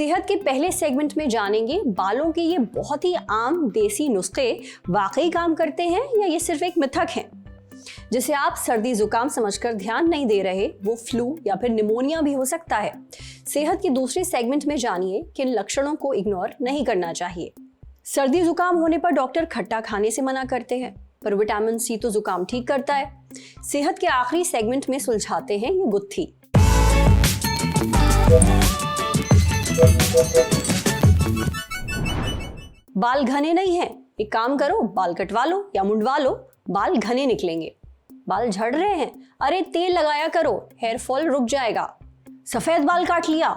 सेहत के पहले सेगमेंट में जानेंगे बालों के ये बहुत ही आम देसी नुस्खे वाकई काम करते हैं या ये सिर्फ एक मिथक है जिसे आप सर्दी जुकाम समझकर ध्यान नहीं दे रहे, वो फ्लू या फिर निमोनिया भी हो सकता है। सेहत की दूसरी सेगमेंट में जानिए किन लक्षणों को इग्नोर नहीं करना चाहिए। सर्दी जुकाम होने पर डॉक्टर खट्टा खाने से मना करते हैं, पर विटामिन सी तो जुकाम ठीक करता है। सेहत के आखिरी सेगमेंट में सुलझाते हैं ये गुत्थी। बाल घने नहीं हैं, एक काम करो, बाल कटवा लो या मुंडवा लो, बाल घने निकलेंगे। बाल झड़ रहे हैं, अरे तेल लगाया करो, हेयर फॉल रुक जाएगा। सफेद बाल काट लिया,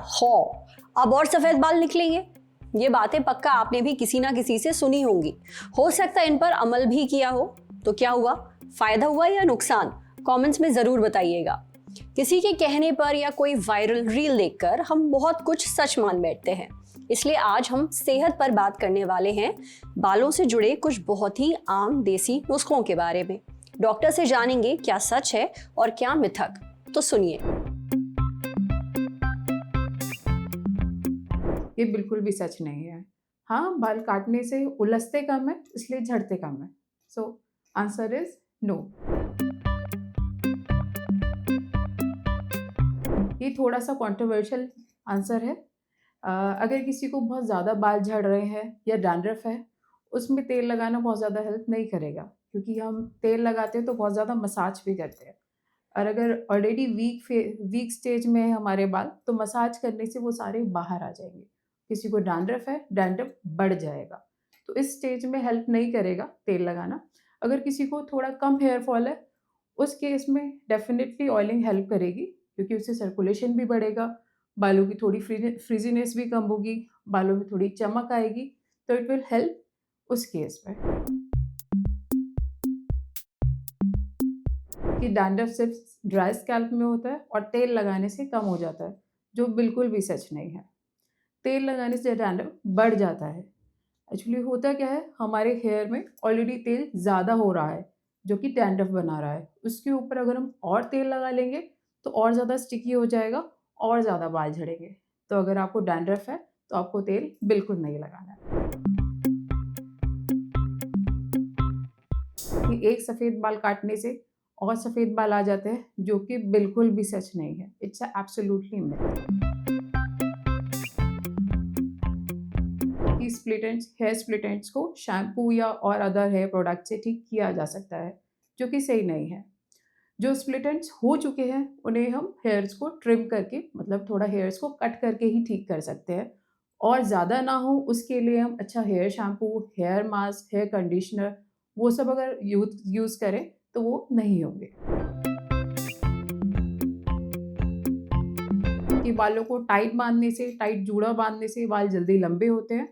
अब और सफेद बाल निकलेंगे। ये बातें पक्का आपने भी किसी ना किसी से सुनी होंगी, हो सकता है इन पर अमल भी किया हो। तो क्या हुआ, फायदा हुआ या नुकसान? कमेंट्स में जरूर बताइएगा। किसी के कहने पर या कोई वायरल रील देखकर हम बहुत कुछ सच मान बैठते हैं, इसलिए आज हम सेहत पर बात करने वाले हैं बालों से जुड़े कुछ बहुत ही आम देसी नुस्खों के बारे में। डॉक्टर से जानेंगे क्या सच है और क्या मिथक, तो सुनिए। ये बिल्कुल भी सच नहीं है। हाँ, बाल काटने से उलझते कम है, इसलिए झड़ते कम है। So answer is no. ये थोड़ा सा कंट्रोवर्शियल आंसर है। अगर किसी को बहुत ज़्यादा बाल झड़ रहे हैं या डैंड्रफ है, उसमें तेल लगाना बहुत ज़्यादा हेल्प नहीं करेगा, क्योंकि हम तेल लगाते हैं तो बहुत ज़्यादा मसाज भी करते हैं। और अगर ऑलरेडी वीक स्टेज में है हमारे बाल, तो मसाज करने से वो सारे बाहर आ जाएंगे। किसी को डैंड्रफ है, डैंड्रफ बढ़ जाएगा, तो इस स्टेज में हेल्प नहीं करेगा तेल लगाना। अगर किसी को थोड़ा कम हेयर फॉल है, उस केस में डेफिनेटली ऑयलिंग हेल्प करेगी, क्योंकि उससे सर्कुलेशन भी बढ़ेगा, बालों की थोड़ी फ्रीजीनेस भी कम होगी, बालों में थोड़ी चमक आएगी, तो इट विल हेल्प उस केस में। कि डैंड्रफ सिर्फ ड्राई स्कैल्प में होता है और तेल लगाने से कम हो जाता है, जो बिल्कुल भी सच नहीं है। तेल लगाने से डैंड्रफ बढ़ जाता है। एक्चुअली होता क्या है, हमारे हेयर में ऑलरेडी तेल ज़्यादा हो रहा है, जो कि डैंड्रफ बना रहा है। उसके ऊपर अगर हम और तेल लगा लेंगे तो और ज़्यादा स्टिकी हो जाएगा और ज़्यादा बाल झड़ेंगे। तो अगर आपको डैंड्रफ है तो आपको तेल बिल्कुल नहीं लगाना है। एक सफ़ेद बाल काटने से और सफ़ेद बाल आ जाते हैं, जो कि बिल्कुल भी सच नहीं है। It's absolutely myth. Hair split ends को शैम्पू या और अदर हेयर प्रोडक्ट से ठीक किया जा सकता है, जो कि सही नहीं है। जो स्प्लिट एंड्स हो चुके हैं उन्हें हम हेयर्स को ट्रिम करके, मतलब थोड़ा हेयर्स को कट करके ही ठीक कर सकते हैं। और ज़्यादा ना हो उसके लिए हम अच्छा hair shampoo, hair mask, hair conditioner, वो सब अगर यूज़ करें तो वो नहीं होंगे। कि बालों को टाइट जूड़ा बांधने से बाल जल्दी लंबे होते हैं,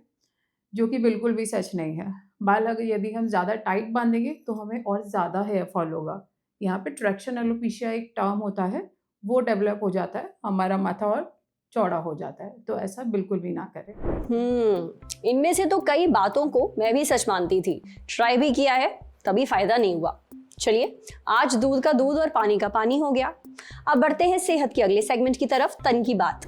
जो कि बिल्कुल भी सच नहीं है। बाल अगर यदि हम ज़्यादा टाइट बांधेंगे तो हमें और ज़्यादा हेयर फॉल होगा। यहाँ पे ट्रैक्शन एलोपेशिया एक टर्म होता है, वो डेवलप हो जाता है, हमारा माथा और चौड़ा हो जाता है। तो ऐसा बिल्कुल भी ना करें। इनमें से तो कई बातों को मैं भी सच मानती थी, ट्राई भी किया है, तभी फायदा नहीं हुआ। चलिए, आज दूध का दूध और पानी का पानी हो गया। अब बढ़ते हैं सेहत के अगले सेगमेंट की तरफ, तन की बात।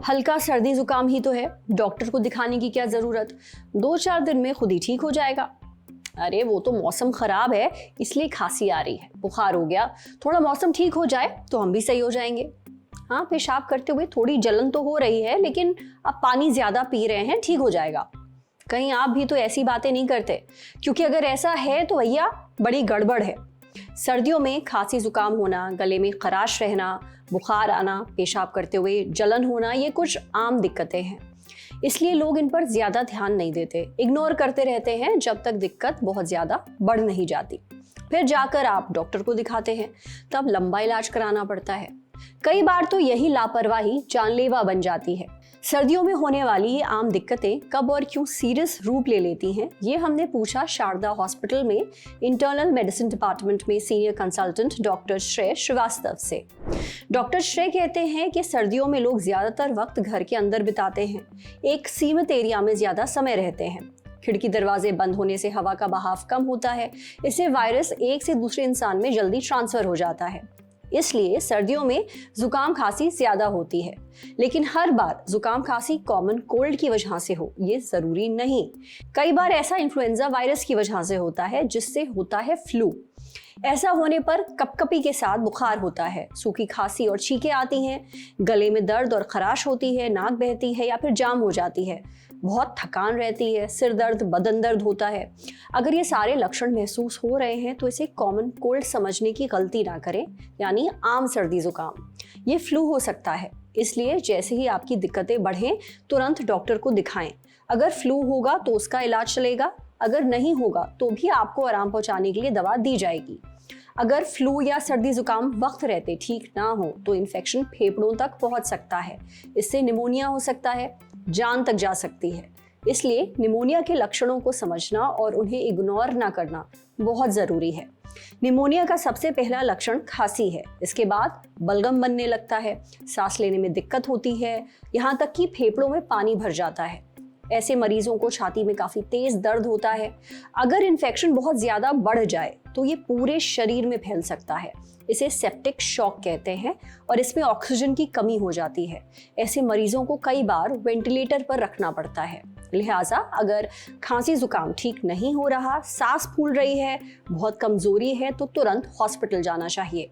हल्का सर्दी जुकाम ही तो है, डॉक्टर को दिखाने की क्या जरूरत, 2-4 दिन में खुद ही ठीक हो जाएगा। अरे वो तो मौसम खराब है इसलिए खांसी आ रही है, बुखार हो गया, थोड़ा मौसम ठीक हो जाए तो हम भी सही हो जाएंगे। हाँ, पेशाब करते हुए थोड़ी जलन तो हो रही है, लेकिन अब पानी ज्यादा पी रहे हैं, ठीक हो जाएगा। कहीं आप भी तो ऐसी बातें नहीं करते? क्योंकि अगर ऐसा है तो भैया बड़ी गड़बड़ है। सर्दियों में खांसी जुकाम होना, गले में खराश रहना, बुखार आना, पेशाब करते हुए जलन होना, ये कुछ आम दिक्कतें हैं। इसलिए लोग इन पर ज्यादा ध्यान नहीं देते, इग्नोर करते रहते हैं जब तक दिक्कत बहुत ज्यादा बढ़ नहीं जाती। फिर जाकर आप डॉक्टर को दिखाते हैं, तब लंबा इलाज कराना पड़ता है। कई बार तो यही लापरवाही जानलेवा बन जाती है। सर्दियों में होने वाली ये आम दिक्कतें कब और क्यों सीरियस रूप ले लेती हैं, ये हमने पूछा शारदा हॉस्पिटल में इंटरनल मेडिसिन डिपार्टमेंट में सीनियर कंसल्टेंट डॉक्टर श्रेय श्रीवास्तव से। डॉक्टर श्रेय कहते हैं कि सर्दियों में लोग ज्यादातर वक्त घर के अंदर बिताते हैं, एक सीमित एरिया में ज्यादा समय रहते हैं। खिड़की दरवाजे बंद होने से हवा का बहाव कम होता है, इससे वायरस एक से दूसरे इंसान में जल्दी ट्रांसफर हो जाता है। इसलिए सर्दियों में जुकाम खांसी ज्यादा होती है। लेकिन हर बार जुकाम खांसी कॉमन कोल्ड की वजह से हो ये जरूरी नहीं। कई बार ऐसा इन्फ्लुएंजा वायरस की वजह से होता है जिससे होता है फ्लू। ऐसा होने पर कपकपी के साथ बुखार होता है, सूखी खांसी और छींकें आती हैं, गले में दर्द और खराश होती है, नाक बहती है या फिर जाम हो जाती है, बहुत थकान रहती है, सिर दर्द, बदन दर्द होता है। अगर ये सारे लक्षण महसूस हो रहे हैं तो इसे कॉमन कोल्ड समझने की गलती ना करें, यानी आम सर्दी जुकाम। ये फ्लू हो सकता है, इसलिए जैसे ही आपकी दिक्कतें बढ़ें तुरंत डॉक्टर को दिखाएं। अगर फ्लू होगा तो उसका इलाज चलेगा, अगर नहीं होगा तो भी आपको आराम पहुंचाने के लिए दवा दी जाएगी। अगर फ्लू या सर्दी जुकाम वक्त रहते ठीक ना हो तो इन्फेक्शन फेफड़ों तक पहुंच सकता है, इससे निमोनिया हो सकता है, जान तक जा सकती है। इसलिए निमोनिया के लक्षणों को समझना और उन्हें इग्नोर ना करना बहुत ज़रूरी है। निमोनिया का सबसे पहला लक्षण खांसी है, इसके बाद बलगम बनने लगता है, सांस लेने में दिक्कत होती है, यहाँ तक कि फेफड़ों में पानी भर जाता है। ऐसे मरीजों को छाती में काफ़ी तेज दर्द होता है। अगर इन्फेक्शन बहुत ज़्यादा बढ़ जाए तो ये पूरे शरीर में फैल सकता है, इसे सेप्टिक शॉक कहते हैं और इसमें ऑक्सीजन की कमी हो जाती है। ऐसे मरीजों को कई बार वेंटिलेटर पर रखना पड़ता है। लिहाजा अगर खांसी जुकाम ठीक नहीं हो रहा, सांस फूल रही है, बहुत कमजोरी है तो तुरंत हॉस्पिटल जाना चाहिए।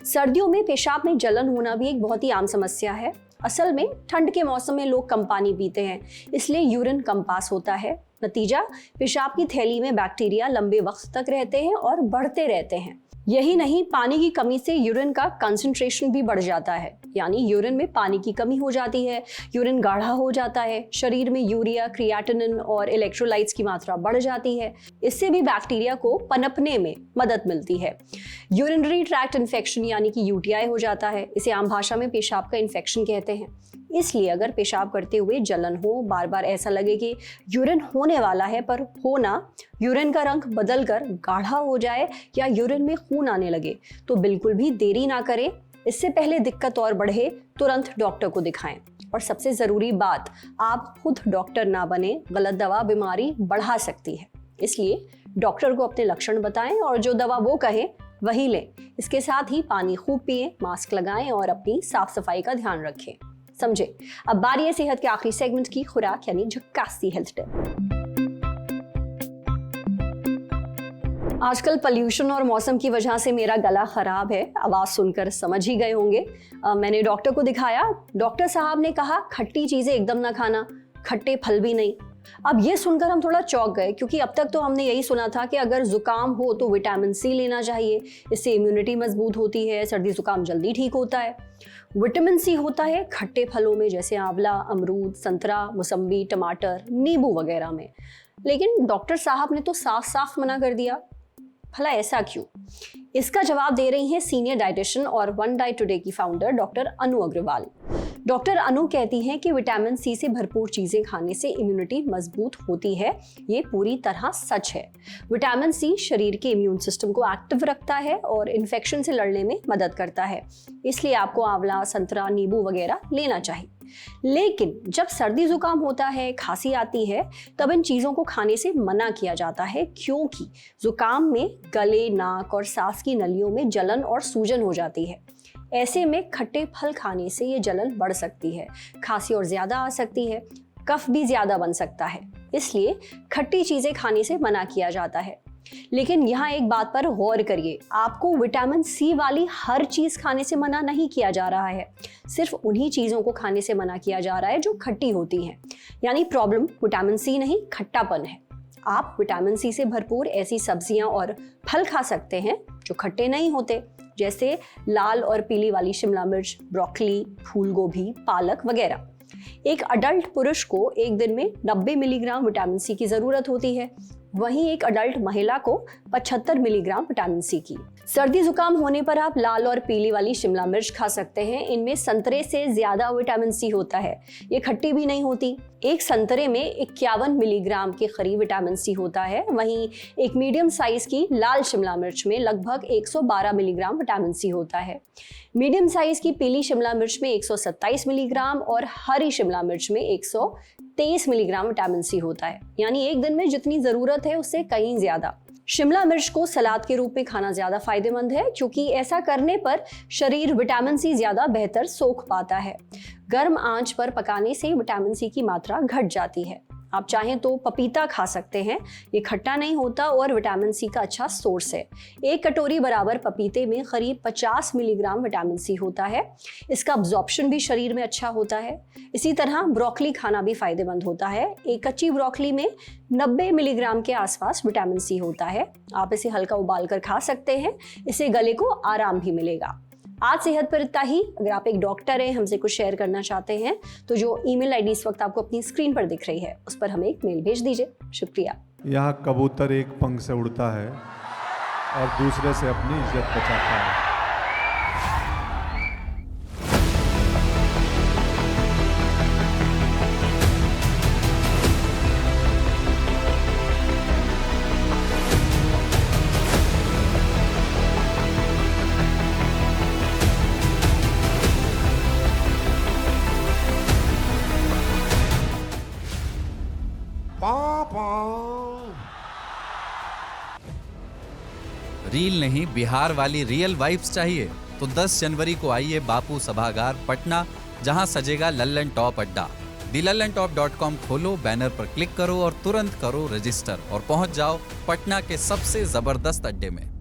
सर्दियों में पेशाब में जलन होना भी एक बहुत ही आम समस्या है। असल में ठंड के मौसम में लोग कम पानी पीते हैं, इसलिए यूरिन कम पास होता है। नतीजा, पेशाब की थैली में बैक्टीरिया लंबे वक्त तक रहते हैं और बढ़ते रहते हैं। यही नहीं, पानी की कमी से यूरिन का कंसंट्रेशन भी बढ़ जाता है, यानी यूरिन में पानी की कमी हो जाती है, यूरिन गाढ़ा हो जाता है, शरीर में यूरिया, क्रिएटिनिन और इलेक्ट्रोलाइट्स की मात्रा बढ़ जाती है। इससे भी बैक्टीरिया को पनपने में मदद मिलती है। यूरिनरी ट्रैक्ट इन्फेक्शन यानी कि यूटीआई हो जाता है, इसे आम भाषा में पेशाब का इन्फेक्शन कहते हैं। इसलिए अगर पेशाब करते हुए जलन हो, बार बार ऐसा लगे कि यूरिन होने वाला है पर हो ना, यूरिन का रंग बदलकर गाढ़ा हो जाए या यूरिन में खून आने लगे तो बिल्कुल भी देरी ना करें। इससे पहले दिक्कत और बढ़े तुरंत डॉक्टर को दिखाएं। और सबसे ज़रूरी बात, आप खुद डॉक्टर ना बने, गलत दवा बीमारी बढ़ा सकती है। इसलिए डॉक्टर को अपने लक्षण बताएं और जो दवा वो कहें वही लें। इसके साथ ही पानी खूब पिएं, मास्क लगाएं और अपनी साफ सफाई का ध्यान रखें। समझे? अब बारी है सेहत के आखिरी सेगमेंट की, खुराक यानी झक्कासी हेल्थ टिप। आजकल पोल्यूशन और मौसम की वजह से मेरा गला खराब है, आवाज सुनकर समझ ही गए होंगे। मैंने डॉक्टर को दिखाया। डॉक्टर साहब ने कहा खट्टी चीजें एकदम ना खाना, खट्टे फल भी नहीं। अब ये सुनकर हम थोड़ा चौंक गए, क्योंकि अब तक तो हमने यही सुना था कि अगर जुकाम हो तो विटामिन सी लेना चाहिए, इससे इम्यूनिटी मजबूत होती है, सर्दी जुकाम जल्दी ठीक होता है। विटामिन सी होता है खट्टे फलों में, जैसे आंवला, अमरूद, संतरा, मौसम्बी, टमाटर, नींबू वगैरह में। लेकिन डॉक्टर साहब ने तो साफ साफ मना कर दिया। भला ऐसा क्यों? इसका जवाब दे रही हैं सीनियर डाइटिशियन और वन डाइट टुडे की फाउंडर डॉक्टर अनु अग्रवाल। डॉक्टर अनु कहती हैं कि विटामिन सी से भरपूर चीजें खाने से इम्यूनिटी मजबूत होती है। ये पूरी तरह सच है। विटामिन सी शरीर के इम्यून सिस्टम को एक्टिव रखता है और इन्फेक्शन से लड़ने में मदद करता है। इसलिए आपको आंवला, संतरा, नींबू वगैरह लेना चाहिए। लेकिन जब सर्दी जुकाम होता है, खांसी आती है, तब इन चीज़ों को खाने से मना किया जाता है, क्योंकि जुकाम में गले, नाक और सांस की नलियों में जलन और सूजन हो जाती है। ऐसे में खट्टे फल खाने से ये जलन बढ़ सकती है, खांसी और ज़्यादा आ सकती है, कफ भी ज़्यादा बन सकता है। इसलिए खट्टी चीज़ें खाने से मना किया जाता है। लेकिन यहाँ एक बात पर गौर करिए, आपको विटामिन सी वाली हर चीज़ खाने से मना नहीं किया जा रहा है, सिर्फ उन्हीं चीज़ों को खाने से मना किया जा रहा है जो खट्टी होती हैं। यानी प्रॉब्लम विटामिन सी नहीं, खट्टापन है। आप विटामिन सी से भरपूर ऐसी सब्जियां और फल खा सकते हैं जो खट्टे नहीं होते, जैसे लाल और पीली वाली शिमला मिर्च, ब्रोकली, फूल गोभी, पालक वगैरह। एक अडल्ट पुरुष को एक दिन में 90 मिलीग्राम विटामिन सी की ज़रूरत होती है, वहीं एक अडल्ट महिला को 75 मिलीग्राम विटामिन सी की। सर्दी जुकाम होने पर आप लाल और पीली वाली शिमला मिर्च खा सकते हैं। इनमें संतरे से ज़्यादा विटामिन सी होता है, ये खट्टी भी नहीं होती। एक संतरे में 51 मिलीग्राम के करीब विटामिन सी होता है, वहीं एक मीडियम साइज की लाल शिमला मिर्च में लगभग 112 मिलीग्राम विटामिन सी होता है। मीडियम साइज की पीली शिमला मिर्च में 127 मिलीग्राम और हरी शिमला मिर्च में 123 मिलीग्राम विटामिन सी होता है। यानी एक दिन में जितनी ज़रूरत है उससे कहीं ज़्यादा। शिमला मिर्च को सलाद के रूप में खाना ज्यादा फायदेमंद है, क्योंकि ऐसा करने पर शरीर विटामिन सी ज्यादा बेहतर सोख पाता है। गर्म आंच पर पकाने से विटामिन सी की मात्रा घट जाती है। आप चाहें तो पपीता खा सकते हैं, ये खट्टा नहीं होता और विटामिन सी का अच्छा सोर्स है। 1 कटोरी बराबर पपीते में करीब 50 मिलीग्राम विटामिन सी होता है। इसका अब्जॉर्प्शन भी शरीर में अच्छा होता है। इसी तरह ब्रोकली खाना भी फायदेमंद होता है। एक कच्ची ब्रोकली में 90 मिलीग्राम के आसपास विटामिन सी होता है। आप इसे हल्का उबाल कर खा सकते हैं, इससे गले को आराम भी मिलेगा। आज सेहत पर इतना ही। अगर आप एक डॉक्टर हैं, हमसे कुछ शेयर करना चाहते हैं, तो जो ईमेल आईडी इस वक्त आपको अपनी स्क्रीन पर दिख रही है, उस पर हमें एक मेल भेज दीजिए। शुक्रिया। यहाँ कबूतर एक पंख से उड़ता है और दूसरे से अपनी इज्जत बचाता है। रील नहीं, बिहार वाली रियल वाइब्स चाहिए तो 10 जनवरी को आइए बापू सभागार पटना, जहां सजेगा लल्लन टॉप अड्डा। thelallanTop.com खोलो, बैनर पर क्लिक करो और तुरंत करो रजिस्टर और पहुंच जाओ पटना के सबसे जबरदस्त अड्डे में।